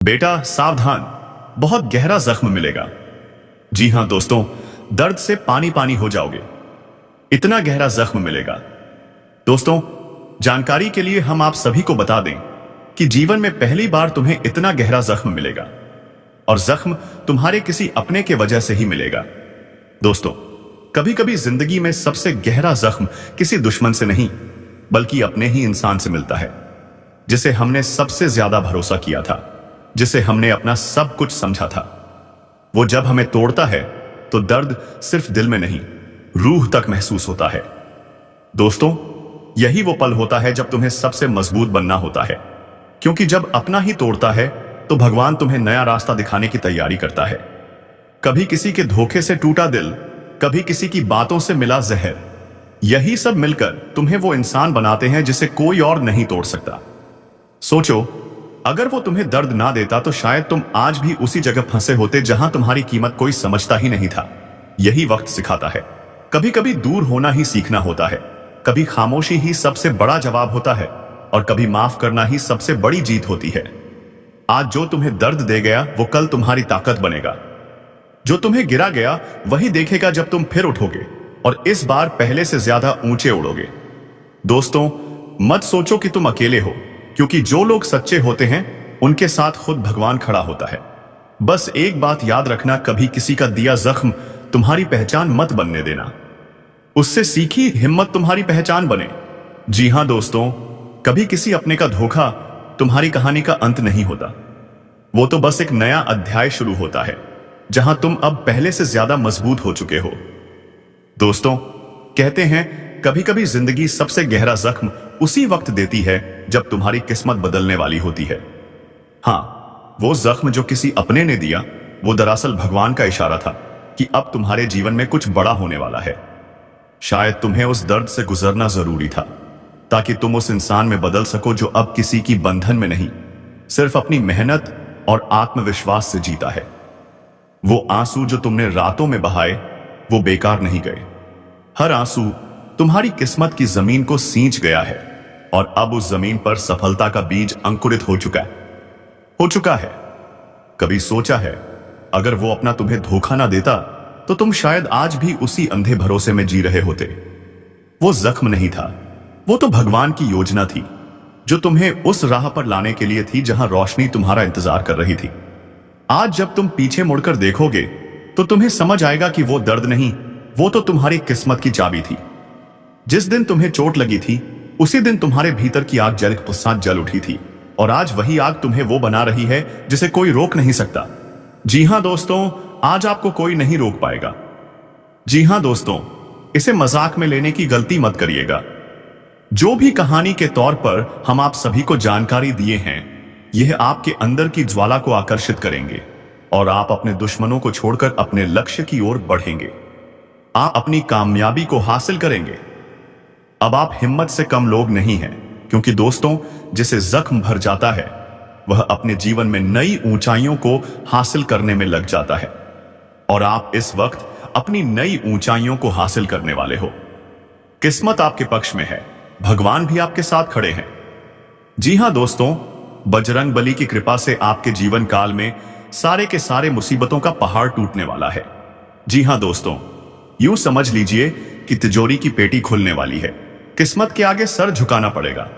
बेटा सावधान, बहुत गहरा जख्म मिलेगा। जी हां दोस्तों, दर्द से पानी पानी हो जाओगे, इतना गहरा जख्म मिलेगा। दोस्तों, जानकारी के लिए हम आप सभी को बता दें कि जीवन में पहली बार तुम्हें इतना गहरा जख्म मिलेगा, और जख्म तुम्हारे किसी अपने के वजह से ही मिलेगा। दोस्तों, कभी कभी जिंदगी में सबसे गहरा जख्म किसी दुश्मन से नहीं, बल्कि अपने ही इंसान से मिलता है, जिसे हमने सबसे ज्यादा भरोसा किया था, जिसे हमने अपना सब कुछ समझा था। वो जब हमें तोड़ता है तो दर्द सिर्फ दिल में नहीं, रूह तक महसूस होता है। दोस्तों, यही वो पल होता है जब तुम्हें सबसे मजबूत बनना होता है, क्योंकि जब अपना ही तोड़ता है तो भगवान तुम्हें नया रास्ता दिखाने की तैयारी करता है। कभी किसी के धोखे से टूटा दिल, कभी किसी की बातों से मिला जहर, यही सब मिलकर तुम्हें वो इंसान बनाते हैं जिसे कोई और नहीं तोड़ सकता। सोचो, अगर वो तुम्हें दर्द ना देता तो शायद तुम आज भी उसी जगह फंसे होते जहां तुम्हारी कीमत कोई समझता ही नहीं था। यही वक्त सिखाता है, कभी कभी दूर होना ही सीखना होता है, कभी खामोशी ही सबसे बड़ा जवाब होता है, और कभी माफ करना ही सबसे बड़ी जीत होती है। आज जो तुम्हें दर्द दे गया वो कल तुम्हारी ताकत बनेगा। जो तुम्हें गिरा गया वही देखेगा जब तुम फिर उठोगे, और इस बार पहले से ज्यादा ऊंचे उड़ोगे। दोस्तों, मत सोचो कि तुम अकेले हो, क्योंकि जो लोग सच्चे होते हैं उनके साथ खुद भगवान खड़ा होता है। बस एक बात याद रखना, कभी किसी का दिया जख्म तुम्हारी पहचान मत बनने देना, उससे सीखी हिम्मत तुम्हारी पहचान बने। जी हां दोस्तों, कभी किसी अपने का धोखा तुम्हारी कहानी का अंत नहीं होता, वो तो बस एक नया अध्याय शुरू होता है, जहां तुम अब पहले से ज्यादा मजबूत हो चुके हो। दोस्तों, कहते हैं कभी कभी जिंदगी सबसे गहरा जख्म उसी वक्त देती है जब तुम्हारी किस्मत बदलने वाली होती है। हां, वो जख्म जो किसी अपने ने दिया, वो दरअसल भगवान का इशारा था कि अब तुम्हारे जीवन में कुछ बड़ा होने वाला है। शायद तुम्हें उस दर्द से गुजरना जरूरी था, ताकि तुम उस इंसान में बदल सको जो अब किसी की बंधन में नहीं, सिर्फ अपनी मेहनत और आत्मविश्वास से जीता है। वो आंसू जो तुमने रातों में बहाए, वो बेकार नहीं गए। हर आंसू तुम्हारी किस्मत की जमीन को सींच गया है, और अब उस जमीन पर सफलता का बीज अंकुरित हो चुका है। कभी सोचा है, अगर वो अपना तुम्हें धोखा ना देता तो तुम शायद आज भी उसी अंधे भरोसे में जी रहे होते। वो जख्म नहीं था, वो तो भगवान की योजना थी, जो तुम्हें उस राह पर लाने के लिए थी जहां रोशनी तुम्हारा इंतजार कर रही थी। आज जब तुम पीछे मुड़कर देखोगे तो तुम्हें समझ आएगा कि वो दर्द नहीं, वो तो तुम्हारी किस्मत की चाबी थी। जिस दिन तुम्हें चोट लगी थी, उसी दिन तुम्हारे भीतर की आग जल उठी थी, और आज वही आग तुम्हें वो बना रही है जिसे कोई रोक नहीं सकता। जी हां दोस्तों, आज आपको कोई नहीं रोक पाएगा। जी हां दोस्तों, इसे मजाक में लेने की गलती मत करिएगा। जो भी कहानी के तौर पर हम आप सभी को जानकारी दिए हैं, यह आपके अंदर की ज्वाला को आकर्षित करेंगे, और आप अपने दुश्मनों को छोड़कर अपने लक्ष्य की ओर बढ़ेंगे। आप अपनी कामयाबी को हासिल करेंगे। अब आप हिम्मत से कम लोग नहीं हैं, क्योंकि दोस्तों, जिसे जख्म भर जाता है वह अपने जीवन में नई ऊंचाइयों को हासिल करने में लग जाता है, और आप इस वक्त अपनी नई ऊंचाइयों को हासिल करने वाले हो। किस्मत आपके पक्ष में है, भगवान भी आपके साथ खड़े हैं। जी हां दोस्तों, बजरंग बली की कृपा से आपके जीवन काल में सारे के सारे मुसीबतों का पहाड़ टूटने वाला है। जी हां दोस्तों, यूं समझ लीजिए कि तिजोरी की पेटी खुलने वाली है, किस्मत के आगे सर झुकाना पड़ेगा।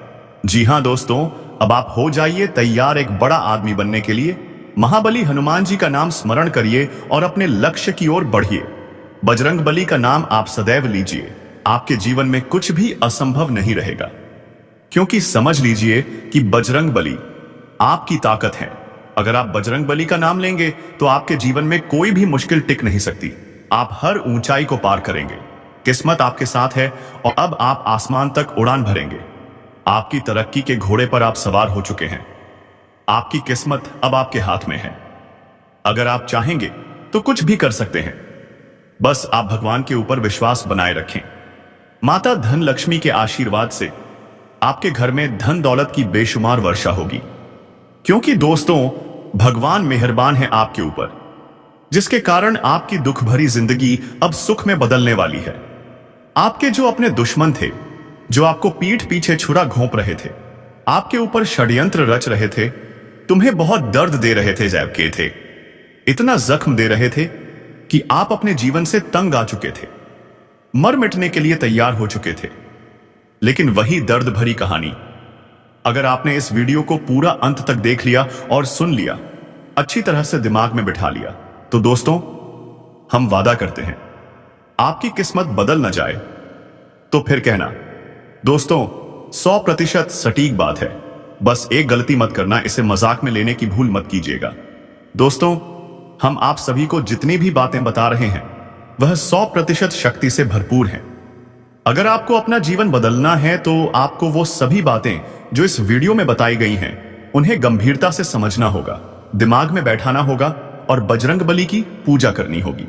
जी हां दोस्तों, अब आप हो जाइए तैयार एक बड़ा आदमी बनने के लिए। महाबली हनुमान जी का नाम स्मरण करिए और अपने लक्ष्य की ओर बढ़िए। बजरंग बली का नाम आप सदैव लीजिए, आपके जीवन में कुछ भी असंभव नहीं रहेगा, क्योंकि समझ लीजिए कि बजरंग बली आपकी ताकत है। अगर आप बजरंग बली का नाम लेंगे तो आपके जीवन में कोई भी मुश्किल टिक नहीं सकती। आप हर ऊंचाई को पार करेंगे, किस्मत आपके साथ है, और अब आप आसमान तक उड़ान भरेंगे। आपकी तरक्की के घोड़े पर आप सवार हो चुके हैं। आपकी किस्मत अब आपके हाथ में है। अगर आप चाहेंगे तो कुछ भी कर सकते हैं, बस आप भगवान के ऊपर विश्वास बनाए रखें। माता धन लक्ष्मी के आशीर्वाद से आपके घर में धन दौलत की बेशुमार वर्षा होगी, क्योंकि दोस्तों, भगवान मेहरबान है आपके ऊपर, जिसके कारण आपकी दुख भरी जिंदगी अब सुख में बदलने वाली है। आपके जो अपने दुश्मन थे, जो आपको पीठ पीछे छुरा घोंप रहे थे, आपके ऊपर षड्यंत्र रच रहे थे, तुम्हें बहुत दर्द दे रहे थे, जबकि थे इतना जख्म दे रहे थे कि आप अपने जीवन से तंग आ चुके थे, मर मिटने के लिए तैयार हो चुके थे। लेकिन वही दर्द भरी कहानी, अगर आपने इस वीडियो को पूरा अंत तक देख लिया और सुन लिया, अच्छी तरह से दिमाग में बिठा लिया, तो दोस्तों हम वादा करते हैं आपकी किस्मत बदल न जाए। तो फिर कहना दोस्तों 100% सटीक बात है, बस एक गलती मत करना, इसे मजाक में लेने की भूल मत कीजिएगा। दोस्तों हम आप सभी को जितनी भी बातें बता रहे हैं वह 100% शक्ति से भरपूर हैं। अगर आपको अपना जीवन बदलना है तो आपको वो सभी बातें जो इस वीडियो में बताई गई हैं उन्हें गंभीरता से समझना होगा, दिमाग में बैठाना होगा और बजरंग बली की पूजा करनी होगी।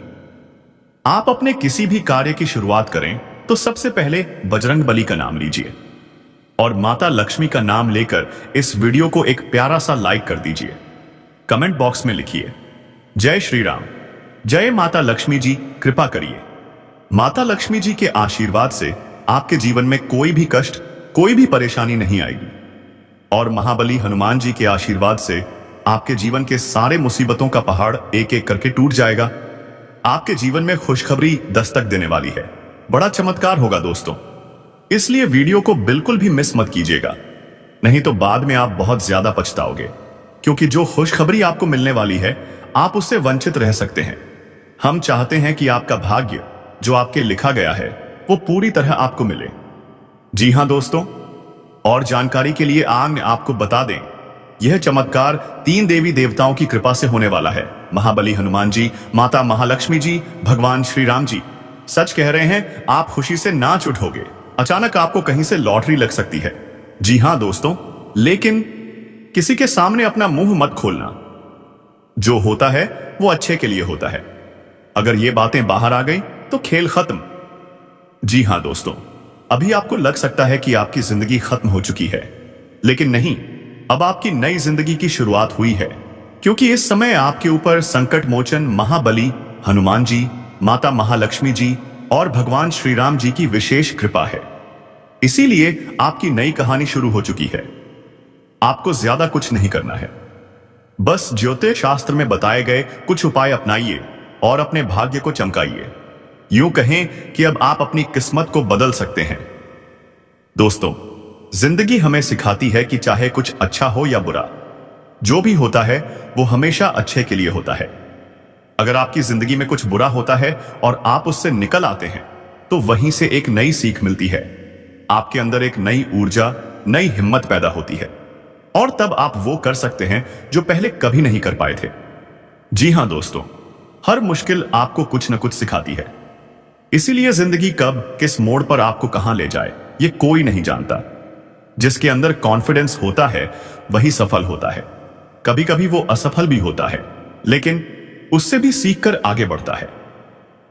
आप अपने किसी भी कार्य की शुरुआत करें तो सबसे पहले बजरंग बली का नाम लीजिए और माता लक्ष्मी का नाम लेकर इस वीडियो को एक प्यारा सा लाइक कर दीजिए। कमेंट बॉक्स में लिखिए जय श्री राम, जय माता लक्ष्मी जी, कृपा करिए। माता लक्ष्मी जी के आशीर्वाद से आपके जीवन में कोई भी कष्ट, कोई भी परेशानी नहीं आएगी और महाबली हनुमान जी के आशीर्वाद से आपके जीवन के सारे मुसीबतों का पहाड़ एक एक करके टूट जाएगा। आपके जीवन में खुशखबरी दस्तक देने वाली है, बड़ा चमत्कार होगा दोस्तों, इसलिए वीडियो को बिल्कुल भी मिस मत कीजिएगा, नहीं तो बाद में आप बहुत ज्यादा पछताओगे, क्योंकि जो खुशखबरी आपको मिलने वाली है आप उससे वंचित रह सकते हैं। हम चाहते हैं कि आपका भाग्य जो आपके लिखा गया है वो पूरी तरह आपको मिले। जी हां दोस्तों, और जानकारी के लिए आगे आपको बता दें, यह चमत्कार 3 देवी देवताओं की कृपा से होने वाला है, महाबली हनुमान जी, माता महालक्ष्मी जी, भगवान श्री राम जी। सच कह रहे हैं, आप खुशी से नाच उठोगे, अचानक आपको कहीं से लॉटरी लग सकती है। जी हां दोस्तों, लेकिन किसी के सामने अपना मुंह मत खोलना, जो होता है वो अच्छे के लिए होता है। अगर ये बातें बाहर आ गई तो खेल खत्म। जी हां दोस्तों, अभी आपको लग सकता है कि आपकी जिंदगी खत्म हो चुकी है, लेकिन नहीं, अब आपकी नई जिंदगी की शुरुआत हुई है, क्योंकि इस समय आपके ऊपर संकट मोचन महाबली हनुमान जी, माता महालक्ष्मी जी और भगवान श्री राम जी की विशेष कृपा है। इसीलिए आपकी नई कहानी शुरू हो चुकी है। आपको ज्यादा कुछ नहीं करना है, बस ज्योतिष शास्त्र में बताए गए कुछ उपाय अपनाइए और अपने भाग्य को चमकाइए। यूं कहें कि अब आप अपनी किस्मत को बदल सकते हैं। दोस्तों जिंदगी हमें सिखाती है कि चाहे कुछ अच्छा हो या बुरा, जो भी होता है वो हमेशा अच्छे के लिए होता है। अगर आपकी जिंदगी में कुछ बुरा होता है और आप उससे निकल आते हैं तो वहीं से एक नई सीख मिलती है, आपके अंदर एक नई ऊर्जा, नई हिम्मत पैदा होती है और तब आप वो कर सकते हैं जो पहले कभी नहीं कर पाए थे। जी हां दोस्तों, हर मुश्किल आपको कुछ न कुछ सिखाती है, इसीलिए जिंदगी कब किस मोड़ पर आपको कहां ले जाए ये कोई नहीं जानता। जिसके अंदर कॉन्फिडेंस होता है वही सफल होता है। कभी कभी वो असफल भी होता है, लेकिन उससे भी सीखकर आगे बढ़ता है।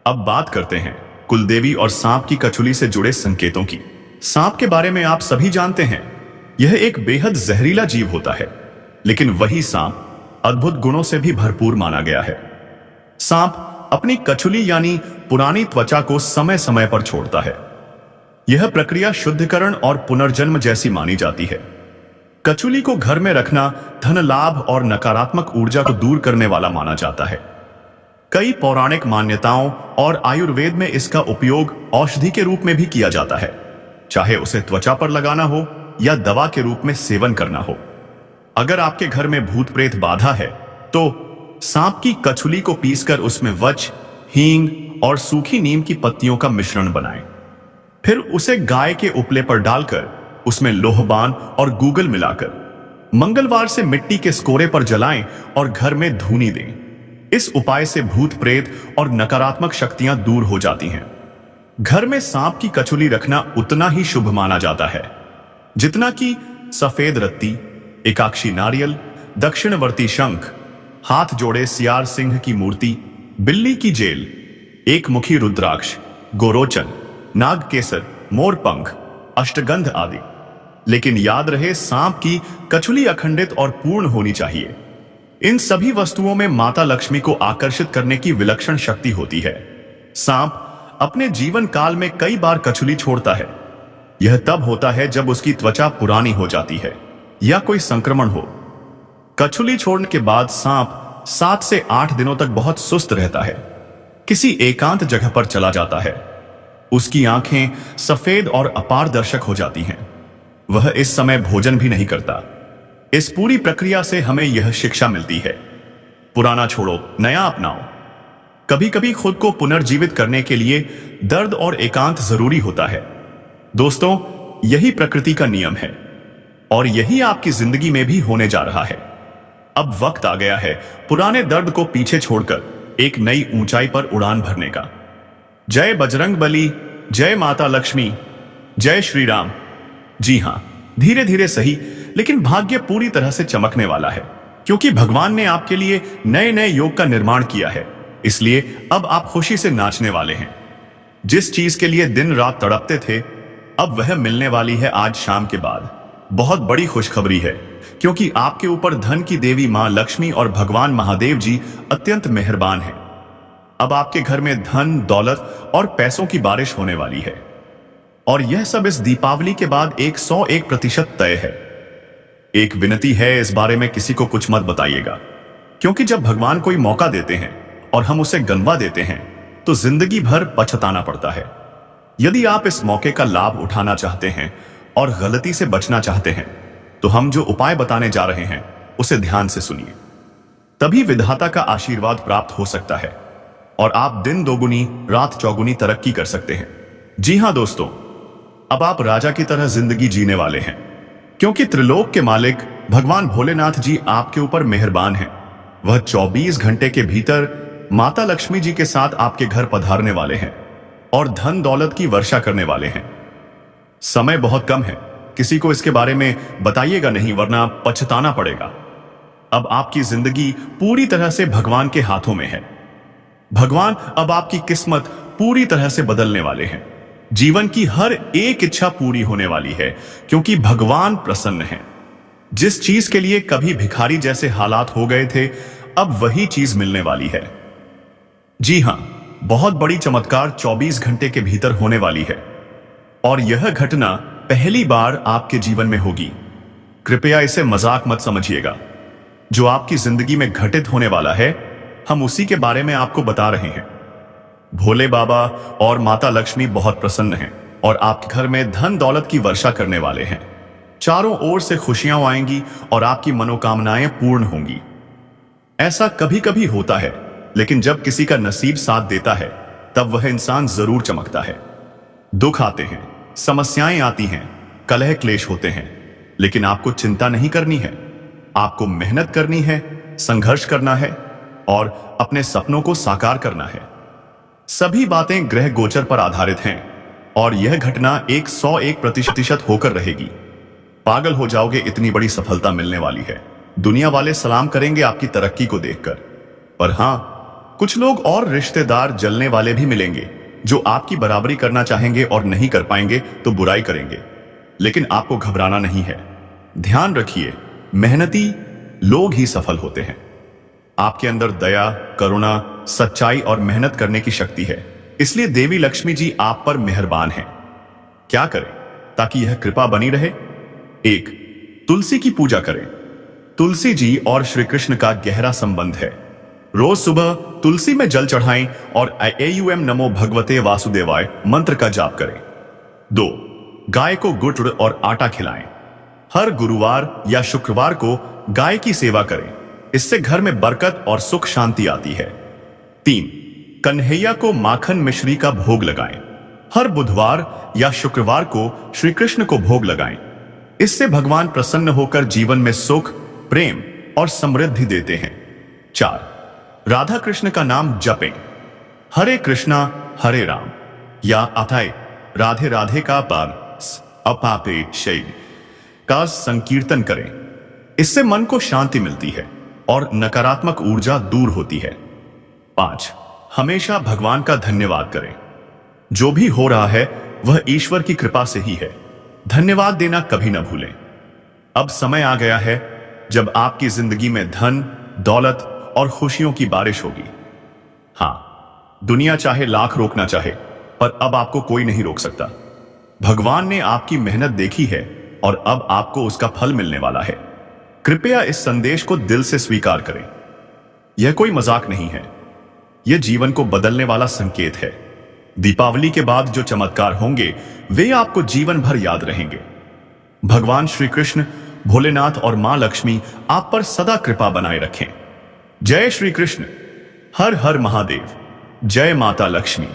अब बात करते हैं कुलदेवी और सांप की कचुली से जुड़े संकेतों की। सांप के बारे में आप सभी जानते हैं, यह एक बेहद जहरीला जीव होता है, लेकिन वही सांप अद्भुत गुणों से भी भरपूर माना गया है। सांप अपनी कचुली यानी पुरानी त्वचा को समय समय पर छोड़ता है। यह प्रक्रिया शुद्धिकरण और पुनर्जन्म जैसी मानी जाती है। कचुली को घर में रखना धन लाभ और नकारात्मक ऊर्जा को दूर करने वाला माना जाता है। कई पौराणिक मान्यताओं और आयुर्वेद में इसका उपयोग औषधि के रूप में भी किया जाता है, चाहे उसे त्वचा पर लगाना हो या दवा के रूप में सेवन करना हो। अगर आपके घर में भूत प्रेत बाधा है तो सांप की कचुली को पीसकर उसमें वच, हींग और सूखी नीम की पत्तियों का मिश्रण बनाएं। फिर उसे गाय के उपले पर डालकर उसमें लोहबान और गूगल मिलाकर मंगलवार से मिट्टी के स्कोरे पर जलाएं और घर में धूनी दें। इस उपाय से भूत प्रेत और नकारात्मक शक्तियां दूर हो जाती हैं। घर में सांप की कचुली रखना उतना ही शुभ माना जाता है जितना कि सफेद रत्ती, एकाक्षी नारियल, दक्षिणवर्ती शंख, हाथ जोड़े सियार सिंह की मूर्ति, बिल्ली की जेल, एक मुखी रुद्राक्ष, गोरोचन, नाग केसर, मोरपंख, अष्टगंध आदि। लेकिन याद रहे, सांप की कचुली अखंडित और पूर्ण होनी चाहिए। इन सभी वस्तुओं में माता लक्ष्मी को आकर्षित करने की विलक्षण शक्ति होती है। सांप अपने जीवन काल में कई बार कचुली छोड़ता है। यह तब होता है जब उसकी त्वचा पुरानी हो जाती है या कोई संक्रमण हो। कछुली छोड़ने के बाद सांप 7 से 8 दिनों तक बहुत सुस्त रहता है, किसी एकांत जगह पर चला जाता है। उसकी आंखें सफेद और अपारदर्शक हो जाती हैं। वह इस समय भोजन भी नहीं करता। इस पूरी प्रक्रिया से हमें यह शिक्षा मिलती है, पुराना छोड़ो, नया अपनाओ। कभी कभी खुद को पुनर्जीवित करने के लिए दर्द और एकांत जरूरी होता है। दोस्तों, यही प्रकृति का नियम है और यही आपकी जिंदगी में भी होने जा रहा है। अब वक्त आ गया है पुराने दर्द को पीछे छोड़कर एक नई ऊंचाई पर उड़ान भरने का। जय बजरंगबली, जय माता लक्ष्मी, जय श्री राम। जी हां, धीरे धीरे सही, लेकिन भाग्य पूरी तरह से चमकने वाला है, क्योंकि भगवान ने आपके लिए नए नए योग का निर्माण किया है। इसलिए अब आप खुशी से नाचने वाले हैं। जिस चीज के लिए दिन रात तड़पते थे, अब वह मिलने वाली है आज शाम के बाद। बहुत बड़ी खुशखबरी है, क्योंकि आपके ऊपर धन की देवी मां लक्ष्मी और भगवान महादेव जी अत्यंत मेहरबान हैं। अब आपके घर में धन, दौलत और पैसों की बारिश होने वाली है, और यह सब इस दीपावली के बाद 101% तय है। एक विनती है, इस बारे में किसी को कुछ मत बताइएगा, क्योंकि जब भगवान कोई मौका देते हैं और हम उसे गंवा देते हैं तो जिंदगी भर पछताना पड़ता है। यदि आप इस मौके का लाभ उठाना चाहते हैं और गलती से बचना चाहते हैं, तो हम जो उपाय बताने जा रहे हैं उसे ध्यान से सुनिए। तभी विधाता का आशीर्वाद प्राप्त हो सकता है और आप दिन दोगुनी रात चौगुनी तरक्की कर सकते हैं। जी हां दोस्तों, अब आप राजा की तरह जिंदगी जीने वाले हैं, क्योंकि त्रिलोक के मालिक भगवान भोलेनाथ जी आपके ऊपर मेहरबान हैं। वह 24 घंटे के भीतर माता लक्ष्मी जी के साथ आपके घर पधारने वाले हैं और धन दौलत की वर्षा करने वाले हैं। समय बहुत कम है, किसी को इसके बारे में बताइएगा नहीं, वरना पछताना पड़ेगा। अब आपकी जिंदगी पूरी तरह से भगवान के हाथों में है। भगवान अब आपकी किस्मत पूरी तरह से बदलने वाले हैं। जीवन की हर एक इच्छा पूरी होने वाली है, क्योंकि भगवान प्रसन्न हैं। जिस चीज के लिए कभी भिखारी जैसे हालात हो गए थे, अब वही चीज मिलने वाली है। जी हां, बहुत बड़ी चमत्कार 24 घंटे के भीतर होने वाली है, और यह घटना पहली बार आपके जीवन में होगी। कृपया इसे मजाक मत समझिएगा। जो आपकी जिंदगी में घटित होने वाला है, हम उसी के बारे में आपको बता रहे हैं। भोले बाबा और माता लक्ष्मी बहुत प्रसन्न हैं और आपके घर में धन दौलत की वर्षा करने वाले हैं। चारों ओर से खुशियां आएंगी और आपकी मनोकामनाएं पूर्ण होंगी। ऐसा कभी कभी होता है, लेकिन जब किसी का नसीब साथ देता है, तब वह इंसान जरूर चमकता है। दुख आते हैं, समस्याएं आती हैं, कलह क्लेश होते हैं, लेकिन आपको चिंता नहीं करनी है। आपको मेहनत करनी है, संघर्ष करना है और अपने सपनों को साकार करना है। सभी बातें ग्रह गोचर पर आधारित हैं और यह घटना 101% होकर रहेगी। पागल हो जाओगे, इतनी बड़ी सफलता मिलने वाली है। दुनिया वाले सलाम करेंगे आपकी तरक्की को देखकर। पर हां, कुछ लोग और रिश्तेदार जलने वाले भी मिलेंगे, जो आपकी बराबरी करना चाहेंगे और नहीं कर पाएंगे तो बुराई करेंगे। लेकिन आपको घबराना नहीं है। ध्यान रखिए, मेहनती लोग ही सफल होते हैं। आपके अंदर दया, करुणा, सच्चाई और मेहनत करने की शक्ति है, इसलिए देवी लक्ष्मी जी आप पर मेहरबान हैं। क्या करें ताकि यह कृपा बनी रहे? 1. तुलसी की पूजा करें। तुलसी जी और श्री कृष्ण का गहरा संबंध है। रोज सुबह तुलसी में जल चढ़ाएं और AUM नमो भगवते वासुदेवाय मंत्र का जाप करें। 2. गाय को गुड़ और आटा खिलाएं। हर गुरुवार या शुक्रवार को गाय की सेवा करें, इससे घर में बरकत और सुख शांति आती है। 3. कन्हैया को माखन मिश्री का भोग लगाएं। हर बुधवार या शुक्रवार को श्री कृष्ण को भोग लगाएं, इससे भगवान प्रसन्न होकर जीवन में सुख, प्रेम और समृद्धि देते हैं। 4. राधा कृष्ण का नाम जपें। हरे कृष्णा हरे राम या अथाय राधे राधे का पार अपापे शैल का संकीर्तन करें, इससे मन को शांति मिलती है और नकारात्मक ऊर्जा दूर होती है। 5. हमेशा भगवान का धन्यवाद करें। जो भी हो रहा है वह ईश्वर की कृपा से ही है। धन्यवाद देना कभी न भूलें। अब समय आ गया है जब आपकी जिंदगी में धन, दौलत और खुशियों की बारिश होगी। हां, दुनिया चाहे लाख रोकना चाहे, पर अब आपको कोई नहीं रोक सकता। भगवान ने आपकी मेहनत देखी है और अब आपको उसका फल मिलने वाला है। कृपया इस संदेश को दिल से स्वीकार करें। यह कोई मजाक नहीं है, यह जीवन को बदलने वाला संकेत है। दीपावली के बाद जो चमत्कार होंगे वे आपको जीवन भर याद रहेंगे। भगवान श्री कृष्ण, भोलेनाथ और मां लक्ष्मी आप पर सदा कृपा बनाए रखें। जय श्री कृष्ण। हर हर महादेव। जय माता लक्ष्मी।